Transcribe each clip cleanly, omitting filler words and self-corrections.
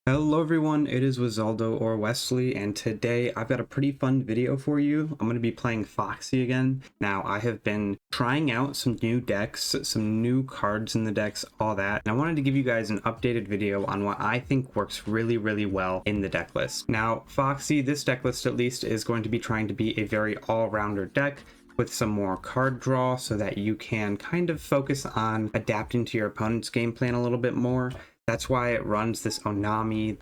Hello everyone, it is Wizaldo or Wesley, and today I've got a pretty fun video for you. I'm going to be playing Foxy again. Now, I have been trying out some new decks, some new cards in the decks, all that, and I wanted to give you guys an updated video on what I think works really well in the deck list. Now, Foxy, this deck list at least, is going to be trying to be a very all-rounder deck with some more card draw so that you can kind of focus on adapting to your opponent's game plan a little bit more. That's why it runs this Onami,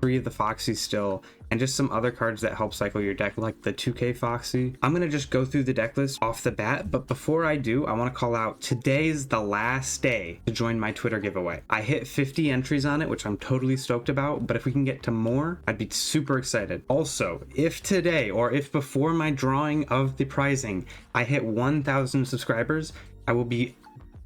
3 of the Foxy still, and just some other cards that help cycle your deck, like the 2K Foxy. I'm going to just go through the deck list off the bat, but before I do, I want to call out today's the last day to join my Twitter giveaway. I hit 50 entries on it, which I'm totally stoked about, but if we can get to more, I'd be super excited. Also, if today, or if before my drawing of the prizing, I hit 1,000 subscribers, I will be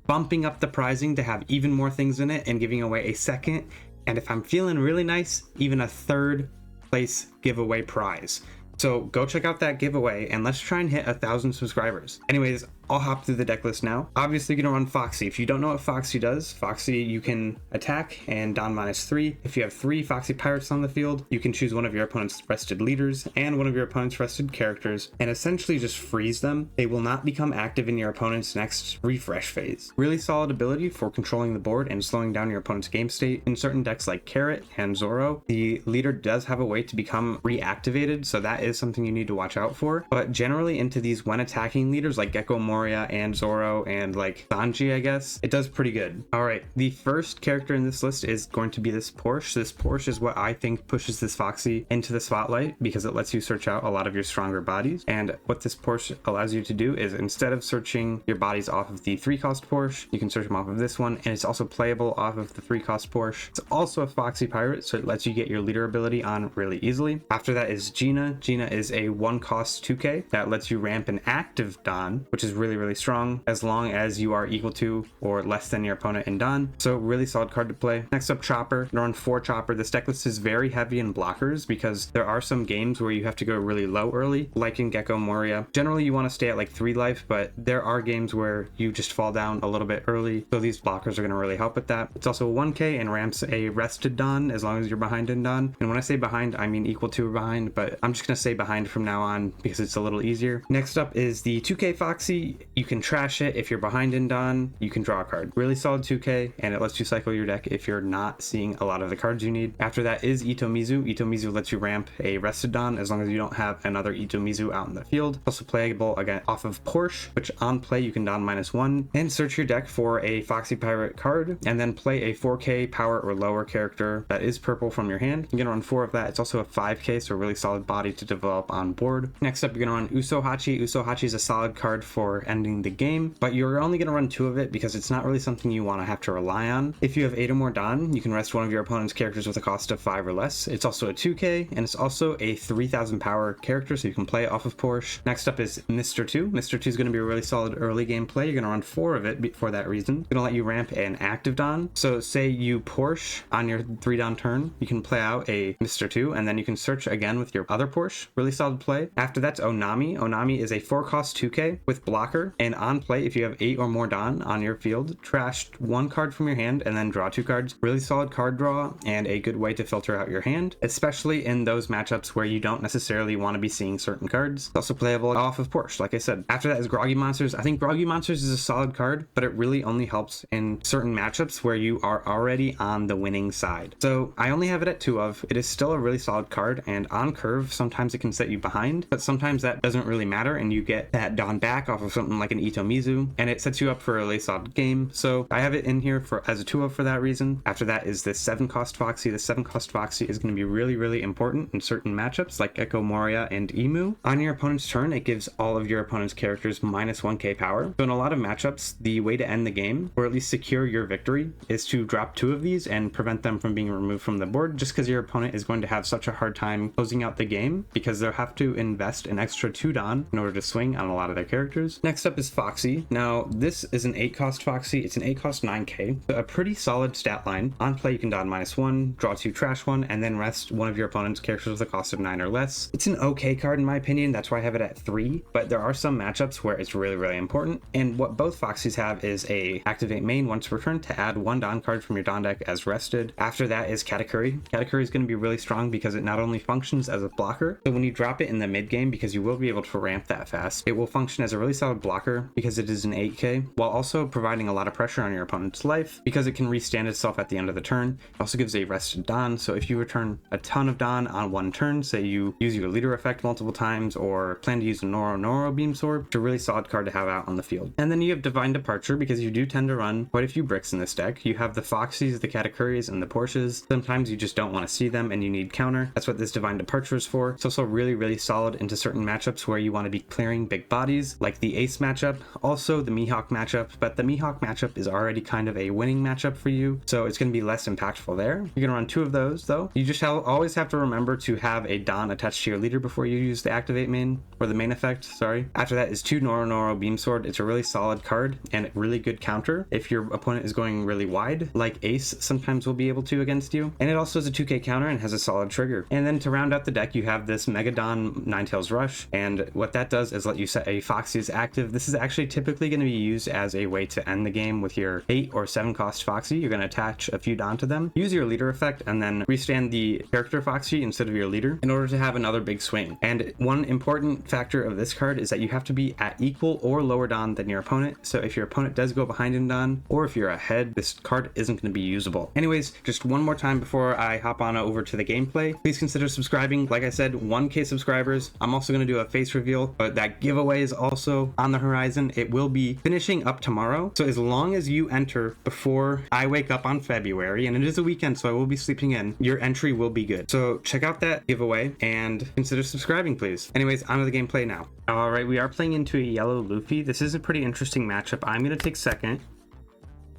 bumping up the prizing to have even more things in it and giving away a second, and if I'm feeling really nice, even a third place giveaway prize. So go check out that giveaway and let's try and hit 1,000 subscribers. Anyways, I'll hop through the deck list now. Obviously, you're gonna run Foxy. If you don't know what Foxy does, Foxy, you can attack and don -3. If you have 3 Foxy Pirates on the field, you can choose one of your opponent's rested leaders and one of your opponent's rested characters and essentially just freeze them. They will not become active in your opponent's next refresh phase. Really solid ability for controlling the board and slowing down your opponent's game state. In certain decks like Carrot and Zoro, the leader does have a way to become reactivated, so that is something you need to watch out for. But generally into these when attacking leaders like Gecko Moria and Zoro and like Sanji, I guess, it does pretty good. All right, the first character in this list is going to be this Porsche. This Porsche is what I think pushes this Foxy into the spotlight because it lets you search out a lot of your stronger bodies. And what this Porsche allows you to do is instead of searching your bodies off of the 3-cost Porsche, you can search them off of this one, and it's also playable off of the 3-cost Porsche. It's also a Foxy Pirate, so it lets you get your leader ability on really easily. After that is Gina. Gina is a 1-cost 2K that lets you ramp an active Don, which is really strong as long as you are equal to or less than your opponent in Don. So really solid card to play. Next up, Chopper. You're on 4 Chopper. This deck list is very heavy in blockers because there are some games where you have to go really low early, like in Gecko Moria. Generally, you want to stay at like 3 life, but there are games where you just fall down a little bit early. So these blockers are going to really help with that. It's also a 1K and ramps a rested Don as long as you're behind in Don. And when I say behind, I mean equal to or behind, but I'm just going to say behind from now on because it's a little easier. Next up is the 2K Foxy. You can trash it if you're behind in Don. You can draw a card. Really solid 2K, and it lets you cycle your deck if you're not seeing a lot of the cards you need. After that is Itomizu. Itomizu lets you ramp a rested Don as long as you don't have another Itomizu out in the field. Also playable again off of Porsche, which on play you can Don -1 and search your deck for a Foxy Pirate card and then play a 4K power or lower character that is purple from your hand. You're gonna run 4 of that. It's also a 5K, so a really solid body to develop on board. Next up, you're gonna run Usohachi. Usohachi is a solid card for ending the game, but you're only going to run 2 of it because it's not really something you want to have to rely on. If you have 8 or more Don, you can rest one of your opponent's characters with a cost of 5 or less. It's also a 2K, and it's also a 3,000 power character, so you can play it off of Porsche. Next up is Mr. 2. Mr. 2 is going to be a really solid early game play. You're going to run 4 of it for that reason. It's going to let you ramp an active Don. So say you Porsche on your 3 Don turn, you can play out a Mr. 2, and then you can search again with your other Porsche. Really solid play. After that's Onami. Onami is a 4-cost 2K with blocker, and on play, if you have 8 or more Don on your field, trash 1 card from your hand and then draw 2 cards. Really solid card draw and a good way to filter out your hand, especially in those matchups where you don't necessarily want to be seeing certain cards. It's also playable off of Porsche, like I said. After that is Groggy Monsters. I think Groggy Monsters is a solid card, but it really only helps in certain matchups where you are already on the winning side. So I only have it at 2 of. It is still a really solid card, and on curve, sometimes it can set you behind, but sometimes that doesn't really matter, and you get that Don back off of something like an Itomizu, and it sets you up for a really solid game. So I have it in here for as a 2 of for that reason. After that is this 7-cost Foxy. The 7-cost Foxy is going to be really important in certain matchups like Gecko Moria and Emu. On your opponent's turn, it gives all of your opponent's characters -1K power. So in a lot of matchups, the way to end the game, or at least secure your victory, is to drop 2 of these and prevent them from being removed from the board, just because your opponent is going to have such a hard time closing out the game because they'll have to invest an extra 2 Don in order to swing on a lot of their characters. Next up is Foxy. Now, this is an 8 cost Foxy. It's an 8 cost 9k. So a pretty solid stat line. On play, you can don -1, draw 2, trash 1, and then rest one of your opponent's characters with a cost of 9 or less. It's an okay card in my opinion. That's why I have it at 3, but there are some matchups where it's really, really important. And what both Foxys have is a activate main once per turn to add 1 Don card from your Don deck as rested. After that is Katakuri. Katakuri is going to be really strong because it not only functions as a blocker, so when you drop it in the mid game, because you will be able to ramp that fast, it will function as a really solid blocker because it is an 8k, while also providing a lot of pressure on your opponent's life because it can restand itself at the end of the turn. It also gives a rested Don, so if you return a ton of Don on one turn, say you use your leader effect multiple times or plan to use a Noro Beam Sword, it's a really solid card to have out on the field. And then you have Divine Departure because you do tend to run quite a few bricks in this deck. You have the Foxys, the Katakuris, and the Porsches. Sometimes you just don't want to see them and you need counter. That's what this Divine Departure is for. It's also really, really solid into certain matchups where you want to be clearing big bodies, like the Ace matchup, also the Mihawk matchup, but the Mihawk matchup is already kind of a winning matchup for you, so it's going to be less impactful there. You're going to run 2 of those though. You just always have to remember to have a Don attached to your leader before you use the activate main, or the main effect, sorry. After that is 2 Noro Beam Sword. It's a really solid card and really good counter if your opponent is going really wide, like Ace sometimes will be able to against you. And it also has a 2k counter and has a solid trigger. And then to round out the deck, you have this Megadon Ninetales Rush, and what that does is let you set a Foxy as active. This is actually typically going to be used as a way to end the game with your 8 or 7 cost Foxy. You're going to attach a few Don to them, use your leader effect, and then restand the character Foxy instead of your leader in order to have another big swing. And one important factor of this card is that you have to be at equal or lower Don than your opponent. So if your opponent does go behind in Don, or if you're ahead, this card isn't going to be usable. Anyways, just one more time before I hop on over to the gameplay, please consider subscribing. Like I said, 1k subscribers. I'm also going to do a face reveal, but that giveaway is also on the horizon. It will be finishing up tomorrow. So as long as you enter before I wake up on February, and it is a weekend, so I will be sleeping in, your entry will be good. So check out that giveaway and consider subscribing, please. Anyways, on to the gameplay now. All right, we are playing into a yellow Luffy. This is a pretty interesting matchup. I'm going to take second,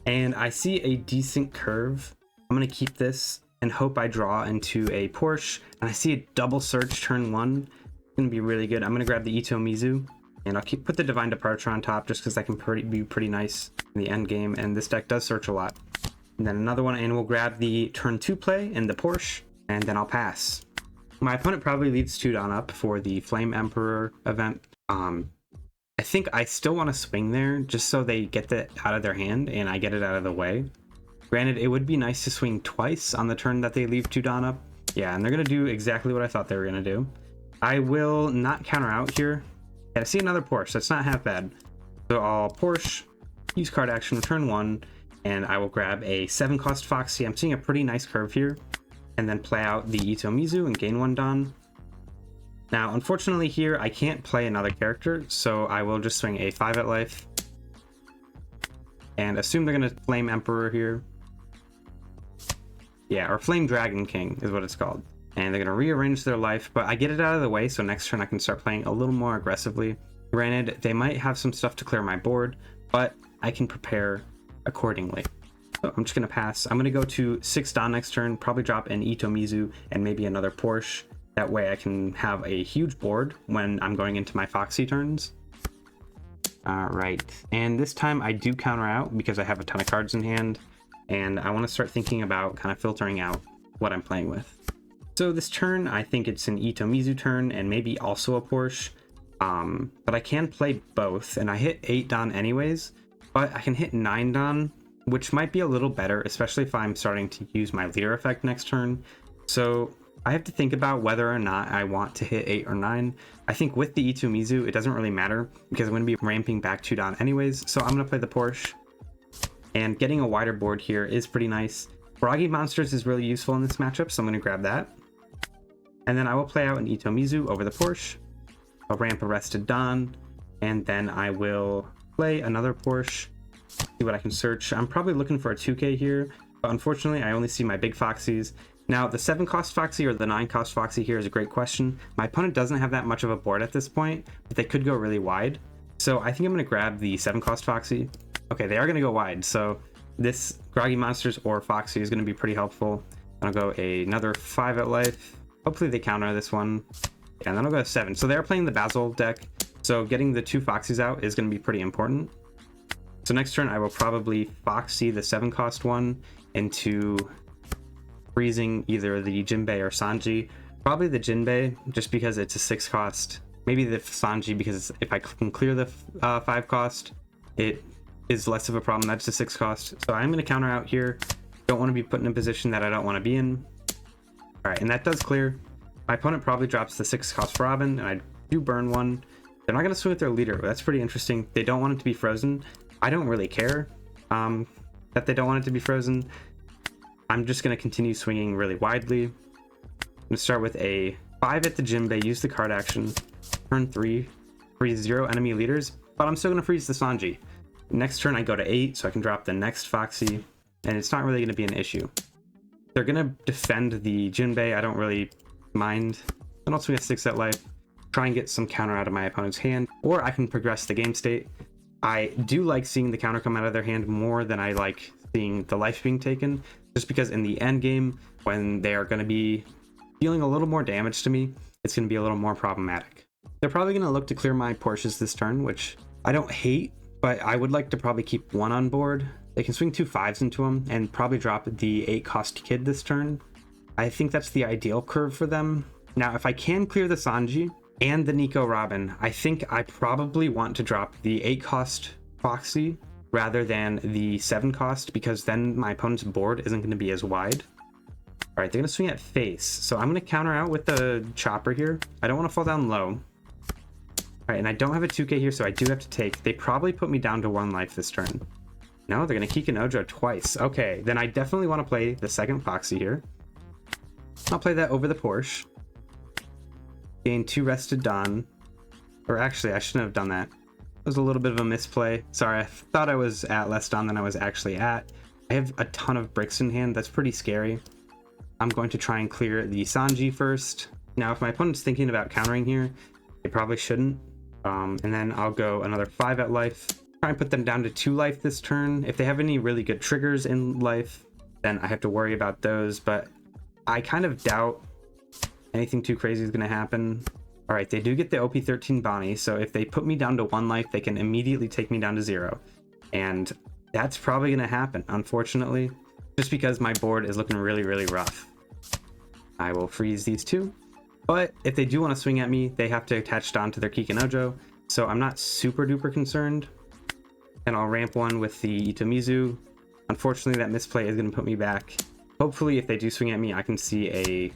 and I see a decent curve. I'm going to keep this and hope I draw into a Porsche, and I see a double search turn 1. It's going to be really good. I'm going to grab the Ito Mizu, and I'll put the Divine Departure on top just because that can be pretty nice in the end game, and this deck does search a lot. And then another one, and we'll grab the turn 2 play and the Porsche, and then I'll pass. My opponent probably leaves 2 Don up for the Flame Emperor event. I think I still want to swing there just so they get that out of their hand and I get it out of the way. Granted, it would be nice to swing twice on the turn that they leave 2 Don up. Yeah, and they're going to do exactly what I thought they were going to do. I will not counter out here. Yeah, I see another Porsche. That's not half bad. So I'll Porsche, use card action, turn 1, and I will grab a 7 cost Foxy. I'm seeing a pretty nice curve here. And then play out the Ito Mizu and gain 1 Don. Now, unfortunately here, I can't play another character, so I will just swing a 5 at life. And assume they're going to Flame Emperor here. Yeah, or Flame Dragon King is what it's called. And they're going to rearrange their life, but I get it out of the way, so next turn I can start playing a little more aggressively. Granted, they might have some stuff to clear my board, but I can prepare accordingly. So I'm just going to pass. I'm going to go to 6 Don next turn, probably drop an Ito Mizu and maybe another Porsche. That way I can have a huge board when I'm going into my Foxy turns. All right, and this time I do counter out because I have a ton of cards in hand, and I want to start thinking about kind of filtering out what I'm playing with. So this turn, I think it's an Ito Mizu turn and maybe also a Porsche, but I can play both, and I hit 8 Don anyways, but I can hit 9 Don, which might be a little better, especially if I'm starting to use my leader effect next turn. So I have to think about whether or not I want to hit 8 or 9. I think with the Ito Mizu, it doesn't really matter because I'm going to be ramping back 2 Don anyways. So I'm going to play the Porsche, and getting a wider board here is pretty nice. Froggy Monsters is really useful in this matchup, so I'm going to grab that. And then I will play out an Ito Mizu over the Porsche. I'll ramp a rested Don, and then I will play another Porsche. See what I can search. I'm probably looking for a 2k here, but unfortunately I only see my big Foxys. Now the 7 cost Foxy or the 9 cost Foxy here is a great question. My opponent doesn't have that much of a board at this point, but they could go really wide. So I think I'm going to grab the 7 cost Foxy. Okay, they are going to go wide, so this Groggy Monsters or Foxy is going to be pretty helpful. I'll go another 5 at life. Hopefully they counter this one. And then I'll go 7. So they're playing the Basil deck. So getting the 2 Foxies out is going to be pretty important. So next turn I will probably Foxy the 7 cost one into freezing either the Jinbei or Sanji. Probably the Jinbei, just because it's a 6 cost. Maybe the Sanji, because if I can clear the 5 cost, it is less of a problem. That's a 6 cost. So I'm going to counter out here. Don't want to be put in a position that I don't want to be in. All right, and that does clear. My opponent probably drops the 6 cost Robin, and I do burn one. They're not going to swing with their leader. That's pretty interesting. They don't want it to be frozen. I don't really care that they don't want it to be frozen. I'm just going to continue swinging really widely. I'm going to start with a 5 at the Jinbei, use the card action. Turn 3, freeze 0 enemy leaders, but I'm still going to freeze the Sanji. Next turn I go to 8, so I can drop the next Foxy, and it's not really going to be an issue. They're going to defend the Jinbei, I don't really mind. Then I'll swing a 6 at life, try and get some counter out of my opponent's hand, or I can progress the game state. I do like seeing the counter come out of their hand more than I like seeing the life being taken, just because in the end game, when they are going to be dealing a little more damage to me, it's going to be a little more problematic. They're probably going to look to clear my Porsches this turn, which I don't hate, but I would like to probably keep one on board. They can swing 2 5s into them and probably drop the 8 cost kid this turn. I think that's the ideal curve for them. Now, if I can clear the Sanji and the Nico Robin, I think I probably want to drop the 8 cost Foxy rather than the 7 cost, because then my opponent's board isn't going to be as wide. All right, they're going to swing at face, so I'm going to counter out with the chopper here. I don't want to fall down low. All right, and I don't have a 2k here, so I do have to take. They probably put me down to 1 life this turn. No, they're going to Kikin Ojo twice. Okay, then I definitely want to play the second Foxy here. I'll play that over the Porsche. Gain 2 rested Dawn. Or actually, I shouldn't have done that. It was a little bit of a misplay. Sorry, I thought I was at less Dawn than I was actually at. I have a ton of bricks in hand. That's pretty scary. I'm going to try and clear the Sanji first. Now, if my opponent's thinking about countering here, they probably shouldn't. And then I'll go another 5 at life. Try and put them down to 2 life this turn. If they have any really good triggers in life, then I have to worry about those. But I kind of doubt anything too crazy is going to happen. All right, they do get the OP14 Bonnie. So if they put me down to 1 life, they can immediately take me down to 0. And that's probably going to happen, unfortunately, just because my board is looking really, really rough. I will freeze these 2. But if they do want to swing at me, they have to attach Dawn to their Kikin Ojo. So I'm not super duper concerned. And I'll ramp 1 with the Itomizu. Unfortunately, that misplay is going to put me back. Hopefully, if they do swing at me, I can see a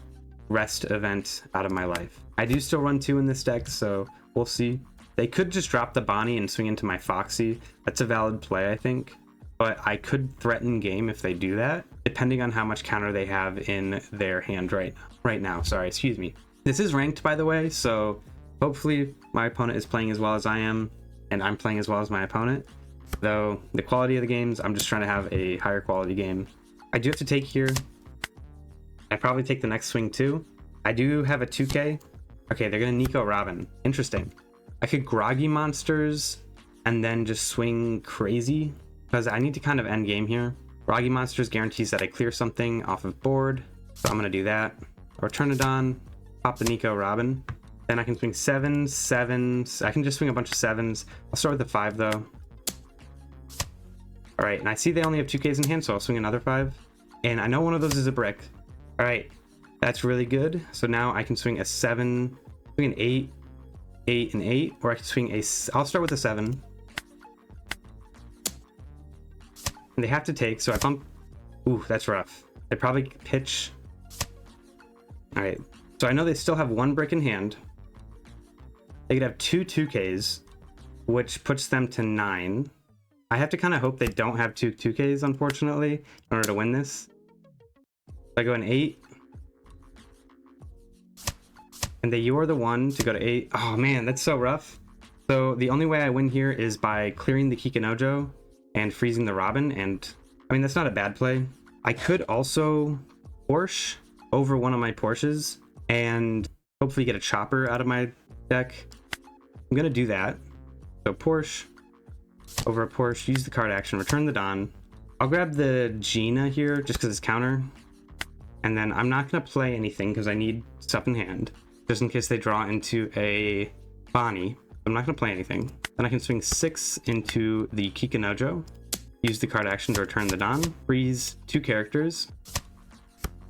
rest event out of my life. I do still run 2 in this deck, so we'll see. They could just drop the Bonnie and swing into my Foxy. That's a valid play, I think. But I could threaten game if they do that, depending on how much counter they have in their hand right now. Sorry, excuse me. This is ranked, by the way, so hopefully my opponent is playing as well as I am, and I'm playing as well as my opponent. Though the quality of the games, I'm just trying to have a higher quality game. I do have to take here. I probably take the next swing too. I do have a 2k. Okay, they're gonna Nico Robin. Interesting. I could Groggy Monsters and then just swing crazy, because I need to kind of end game here. Groggy Monsters guarantees that I clear something off of board, so I'm gonna do that. Or Turnodon, pop the Nico Robin. Then I can swing 7s, 7s. I can just swing a bunch of 7s. I'll start with the 5 though. All right, and I see they only have 2Ks in hand, so I'll swing another 5. And I know one of those is a brick. All right, that's really good. So now I can swing a 7, swing an 8, 8, and 8, or I can swing a, I'll start with a 7. And they have to take, so I pump. Ooh, that's rough. They probably pitch. All right, so I know they still have 1 brick in hand. They could have 2 2Ks, which puts them to 9. I have to kind of hope they don't have 2 2Ks, unfortunately, in order to win this. I go an 8. And you are the 1 to go to 8. Oh man, that's so rough. So the only way I win here is by clearing the Kikin Ojo and freezing the Robin. And I mean, that's not a bad play. I could also Porsche over one of my Porsches and hopefully get a chopper out of my deck. I'm going to do that. So Porsche over a Porsche, use the card action, return the Dawn. I'll grab the Gina here just because it's counter. And then I'm not going to play anything because I need stuff in hand, just in case they draw into a Bonnie. I'm not going to play anything. Then I can swing 6 into the Kikanojo, use the card action to return the Don, freeze 2 characters.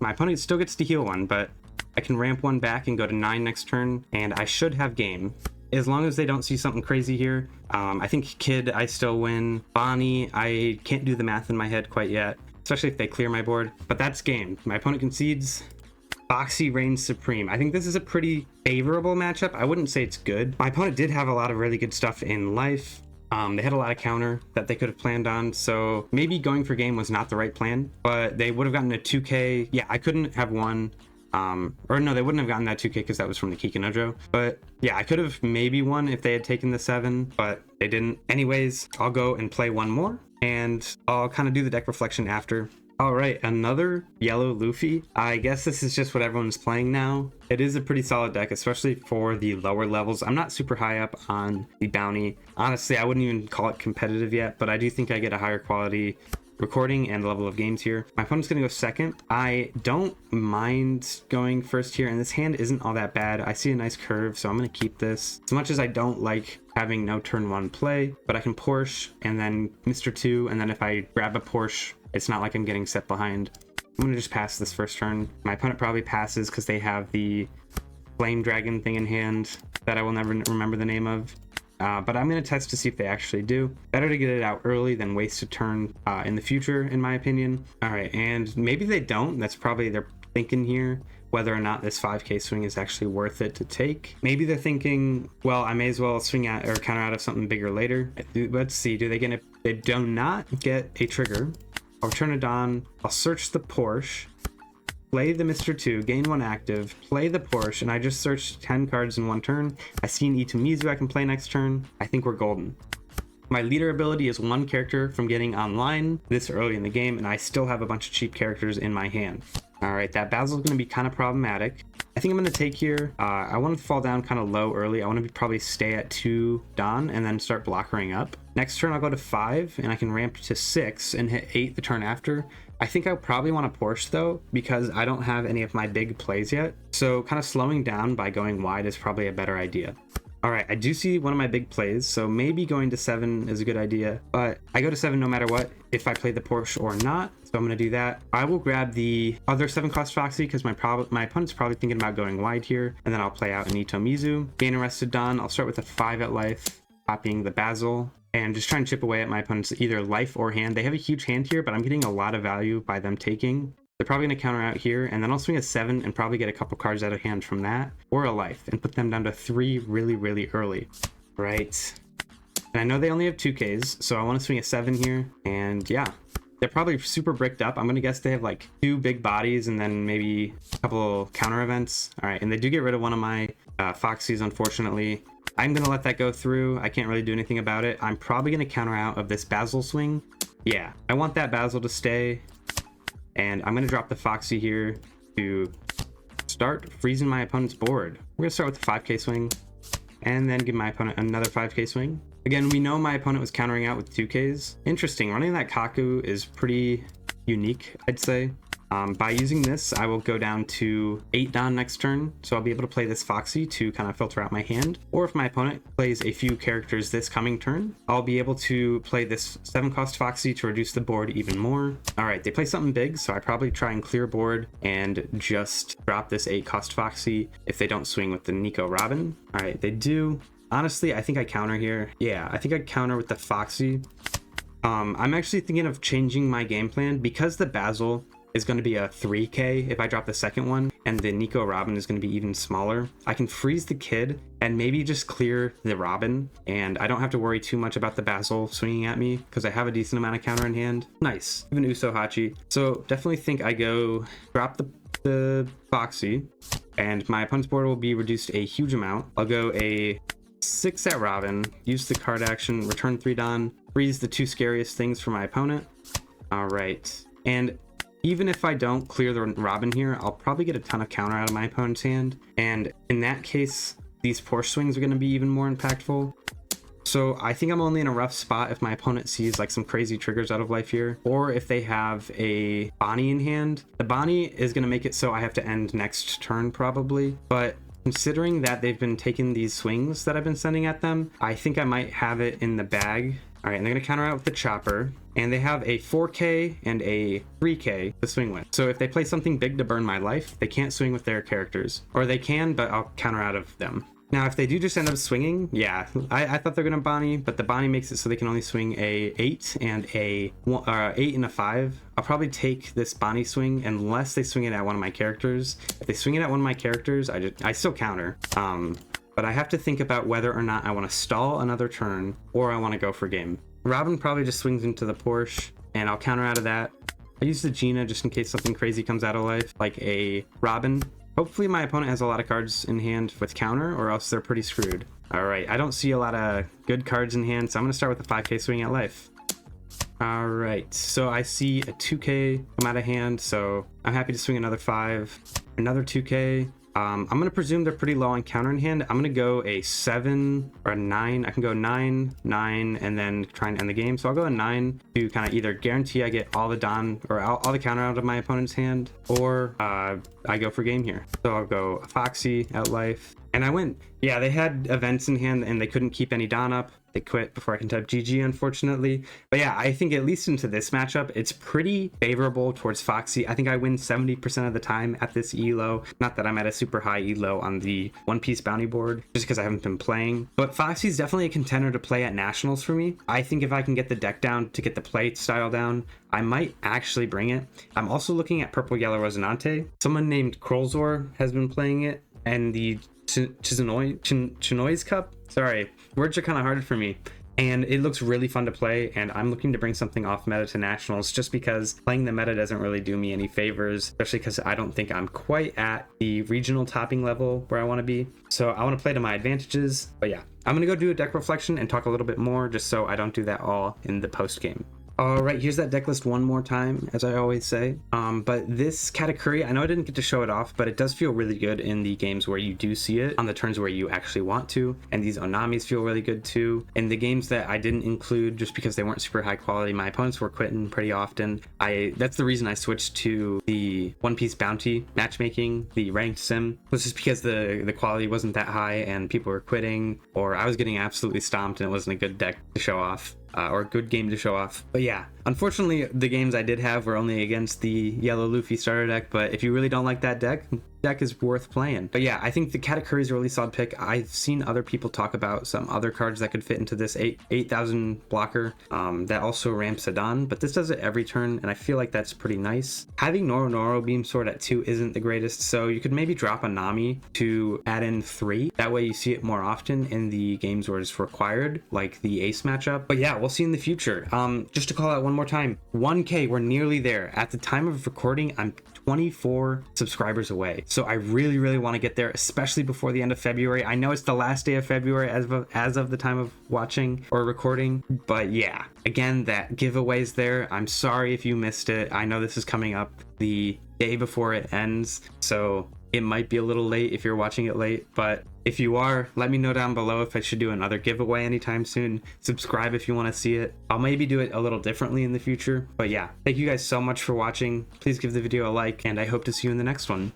My opponent still gets to heal 1, but I can ramp 1 back and go to 9 next turn, and I should have game. As long as they don't see something crazy here. I think Kid, I still win. Bonnie, I can't do the math in my head quite yet, especially if they clear my board, but that's game. My opponent concedes. Foxy reigns supreme. I think this is a pretty favorable matchup. I wouldn't say it's good. My opponent did have a lot of really good stuff in life. They had a lot of counter that they could have planned on, so maybe going for game was not the right plan, but they would have gotten a 2k. Yeah, I couldn't have won. Or no, they wouldn't have gotten that 2k because that was from the Kikanojo. But yeah, I could have maybe won if they had taken the 7, but they didn't. Anyways, I'll go and play one more, and I'll kind of do the deck reflection after. All right, another yellow Luffy. I guess this is just what everyone's playing now. It is a pretty solid deck, especially for the lower levels. I'm not super high up on the bounty. Honestly, I wouldn't even call it competitive yet, but I do think I get a higher quality recording and level of games here. My opponent's gonna go second. I don't mind going first here, and this hand isn't all that bad. I see a nice curve, so I'm gonna keep this. As much as I don't like having no turn 1 play, but I can Porsche and then Mr. 2, and then if I grab a Porsche, it's not like I'm getting set behind. I'm gonna just pass this first turn. My opponent probably passes because they have the Flame Dragon thing in hand that I will never remember the name of. But I'm going to test to see if they actually do. Better to get it out early than waste a turn in the future, in my opinion. All right, and maybe they don't. That's probably their thinking here, whether or not this 5k swing is actually worth it to take. Maybe they're thinking, well, I may as well swing at or counter out of something bigger later. Let's see, do they get it? They do not get a trigger. I'll turn it on. I'll search the Porsche. Play the Mr. 2, gain 1 active, play the Porsche, and I just searched 10 cards in 1 turn. I see an Itomizu I can play next turn. I think we're golden. My leader ability is 1 character from getting online this early in the game, and I still have a bunch of cheap characters in my hand. All right, that Basil is going to be kind of problematic. I think I'm going to take here. I want to fall down kind of low early. I want to probably stay at 2 Dawn and then start blockering up. Next turn, I'll go to 5, and I can ramp to 6 and hit 8 the turn after. I think I probably want to Porsche though, because I don't have any of my big plays yet. So kind of slowing down by going wide is probably a better idea. All right, I do see one of my big plays, so maybe going to 7 is a good idea, but I go to 7 no matter what, if I play the Porsche or not, so I'm going to do that. I will grab the other 7 cost Foxy because my opponent's probably thinking about going wide here, and then I'll play out an Itomizu. Gain Arrested Dawn, I'll start with a 5 at life, copying the Basil, and just try and chip away at my opponent's either life or hand. They have a huge hand here, but I'm getting a lot of value by them taking. They're probably going to counter out here, and then I'll swing a 7 and probably get a couple cards out of hand from that, or a life, and put them down to 3 really, really early. Right. And I know they only have 2Ks, so I want to swing a 7 here, and yeah. They're probably super bricked up. I'm going to guess they have like 2 big bodies and then maybe a couple counter events. All right, and they do get rid of one of my Foxies, unfortunately. I'm going to let that go through. I can't really do anything about it. I'm probably going to counter out of this Basil swing. Yeah, I want that Basil to stay. And I'm going to drop the Foxy here to start freezing my opponent's board. We're going to start with the 5k swing and then give my opponent another 5k swing. Again, we know my opponent was countering out with 2ks. Interesting, running that Kaku is pretty unique, I'd say. By using this, I will go down to 8 Dawn next turn, so I'll be able to play this Foxy to kind of filter out my hand. Or if my opponent plays a few characters this coming turn, I'll be able to play this 7 cost Foxy to reduce the board even more. All right, they play something big, so I probably try and clear board and just drop this 8 cost Foxy if they don't swing with the Nico Robin. All right, they do. Honestly, I think I counter here. Yeah, I think I counter with the Foxy. I'm actually thinking of changing my game plan because the Basil is going to be a 3k if I drop the second one, and the Nico Robin is going to be even smaller. I can freeze the Kid and maybe just clear the Robin, and I don't have to worry too much about the Basil swinging at me because I have a decent amount of counter in hand. Nice, even Uso Hachi. So definitely think I go drop the Foxy, and my opponent's board will be reduced a huge amount. I'll go a 6 at Robin, use the card action, return 3 Dawn, freeze the 2 scariest things for my opponent. All right, and even if I don't clear the Robin here, I'll probably get a ton of counter out of my opponent's hand. And in that case, these Porsche swings are going to be even more impactful. So I think I'm only in a rough spot if my opponent sees like some crazy triggers out of life here, or if they have a Bonnie in hand. The Bonnie is going to make it so I have to end next turn probably, but Considering that they've been taking these swings that I've been sending at them, I think I might have it in the bag. All right, and they're gonna counter out with the chopper, and they have a 4K and a 3K to swing with. So if they play something big to burn my life, they can't swing with their characters. Or they can, but I'll counter out of them. Now, if they do just end up swinging, yeah, I thought they're gonna Bonnie, but the Bonnie makes it so they can only swing a 8 and a 8 and a 5. I'll probably take this Bonnie swing unless they swing it at one of my characters. If they swing it at one of my characters, I still counter. But I have to think about whether or not I want to stall another turn or I want to go for game. Robin probably just swings into the Porsche, and I'll counter out of that. I use the Gina just in case something crazy comes out of life, like a Robin. Hopefully my opponent has a lot of cards in hand with counter, or else they're pretty screwed. All right, I don't see a lot of good cards in hand, so I'm gonna start with a 5K swing at life. All right, so I see a 2K come out of hand, so I'm happy to swing another 5, another 2K. I'm gonna presume they're pretty low on counter in hand. I'm gonna go a 7 or a 9. I can go 9, 9, and then try and end the game. So I'll go a 9 to kind of either guarantee I get all the Don or all the counter out of my opponent's hand, or I go for game here. So I'll go a Foxy out life, and I win. Yeah, they had events in hand and they couldn't keep any Don up. They quit before I can type GG, unfortunately. But yeah, I think at least into this matchup, it's pretty favorable towards Foxy. I think I win 70% of the time at this elo. Not that I'm at a super high elo on the One Piece bounty board, just because I haven't been playing. But Foxy's definitely a contender to play at Nationals for me. I think if I can get the deck down to get the play style down, I might actually bring it. I'm also looking at Purple Yellow Resonante. Someone named Krolzor has been playing it, and the Chinoy's Cup. Sorry, words are kind of hard for me. And it looks really fun to play, and I'm looking to bring something off meta to Nationals just because playing the meta doesn't really do me any favors, especially because I don't think I'm quite at the regional topping level where I want to be. So I want to play to my advantages. But yeah, I'm going to go do a deck reflection and talk a little bit more just so I don't do that all in the post game. All right, here's that deck list one more time, as I always say. But this Katakuri, I know I didn't get to show it off, but it does feel really good in the games where you do see it, on the turns where you actually want to. And these Onamis feel really good too. In the games that I didn't include just because they weren't super high quality, my opponents were quitting pretty often. That's the reason I switched to the One Piece Bounty matchmaking, the ranked sim, was just because the quality wasn't that high and people were quitting, or I was getting absolutely stomped and it wasn't a good deck to show off. Or a good game to show off. But yeah, unfortunately the games I did have were only against the yellow Luffy starter deck, but if you really don't like that deck is worth playing. But yeah, I think the Katakuri is a really solid pick. I've seen other people talk about some other cards that could fit into this 8,000 blocker that also ramps a Don, but this does it every turn, and I feel like that's pretty nice. Having Noro Beam Sword at 2 isn't the greatest, so you could maybe drop a Nami to add in 3. That way you see it more often in the games where it's required, like the Ace matchup. But yeah, we'll see in the future. Just to call out one more time, 1K, we're nearly there. At the time of recording, I'm 24 subscribers away. So I really want to get there, especially before the end of February. I know it's the last day of February as of the time of watching or recording, but yeah, again, that giveaway's there. I'm sorry if you missed it. I know this is coming up the day before it ends, so it might be a little late if you're watching it late, but if you are, let me know down below if I should do another giveaway anytime soon. Subscribe if you want to see it. I'll maybe do it a little differently in the future. But yeah, thank you guys so much for watching. Please give the video a like, and I hope to see you in the next one.